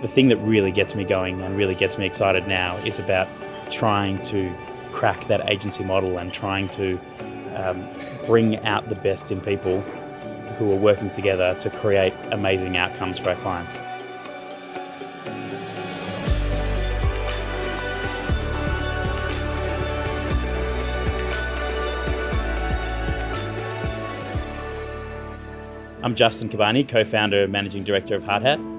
The thing that really gets me going and really gets me excited now is about trying to crack that agency model and trying to bring out the best in people who are working together to create amazing outcomes for our clients. I'm Justin Kabbani, co-founder and managing director of Hardhat.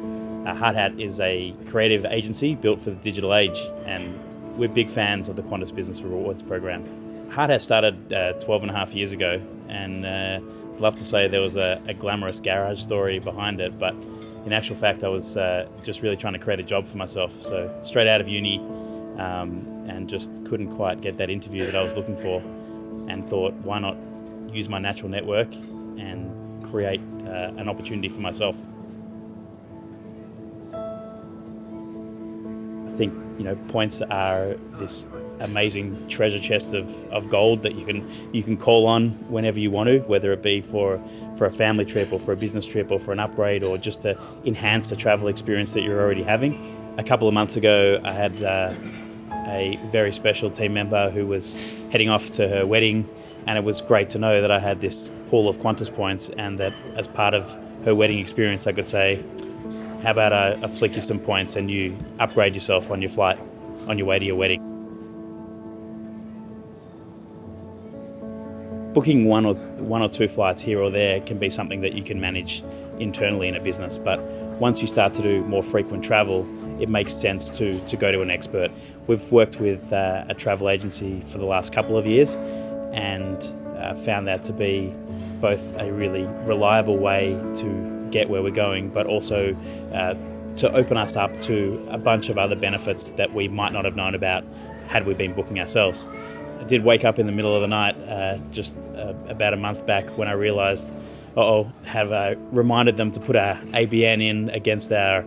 Hardhat is a creative agency built for the digital age, and we're big fans of the Qantas Business Rewards program. Hardhat started 12 and a half years ago, and I'd love to say there was a glamorous garage story behind it, but in actual fact I was just really trying to create a job for myself. So straight out of uni, and just couldn't quite get that interview that I was looking for, and thought, why not use my natural network and create an opportunity for myself. I think, points are this amazing treasure chest of gold that you can call on whenever you want to, whether it be for a family trip or for a business trip or for an upgrade or just to enhance the travel experience that you're already having. A couple of months ago, I had a very special team member who was heading off to her wedding, and it was great to know that I had this pool of Qantas points, and that as part of her wedding experience I could say, how about a flick you some points and you upgrade yourself on your flight on your way to your wedding. Booking one or two flights here or there can be something that you can manage internally in a business, but once you start to do more frequent travel, it makes sense to go to an expert. We've worked with a travel agency for the last couple of years, and found that to be both a really reliable way to get where we're going, but also to open us up to a bunch of other benefits that we might not have known about had we been booking ourselves. I did wake up in the middle of the night just about a month back when I realised, have I reminded them to put our ABN in against our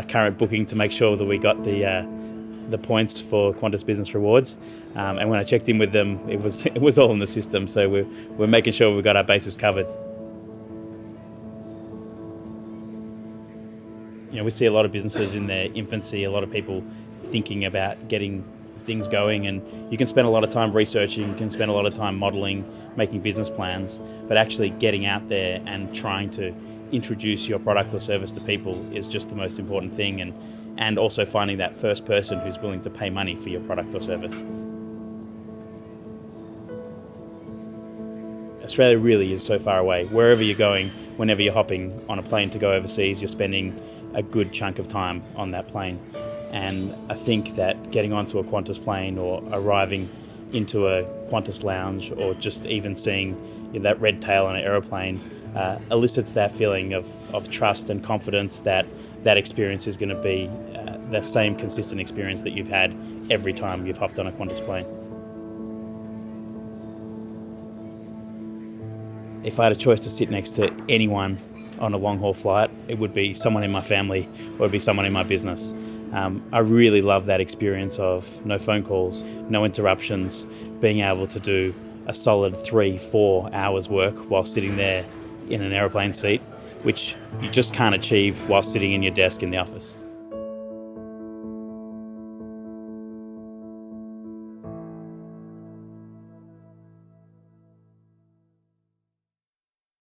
current booking to make sure that we got the points for Qantas Business Rewards, and when I checked in with them, it was all in the system. So we're making sure we've got our bases covered. We see a lot of businesses in their infancy, a lot of people thinking about getting things going, and you can spend a lot of time researching, you can spend a lot of time modelling, making business plans, but actually getting out there and trying to introduce your product or service to people is just the most important thing, and also finding that first person who's willing to pay money for your product or service. Australia really is so far away. Wherever you're going, whenever you're hopping on a plane to go overseas, you're spending a good chunk of time on that plane. And I think that getting onto a Qantas plane or arriving into a Qantas lounge or just even seeing that red tail on an aeroplane elicits that feeling of trust and confidence that experience is going to be the same consistent experience that you've had every time you've hopped on a Qantas plane. If I had a choice to sit next to anyone on a long-haul flight, it would be someone in my family or it would be someone in my business. I really love that experience of no phone calls, no interruptions, being able to do a solid 3-4 hours work while sitting there in an aeroplane seat, which you just can't achieve while sitting in your desk in the office.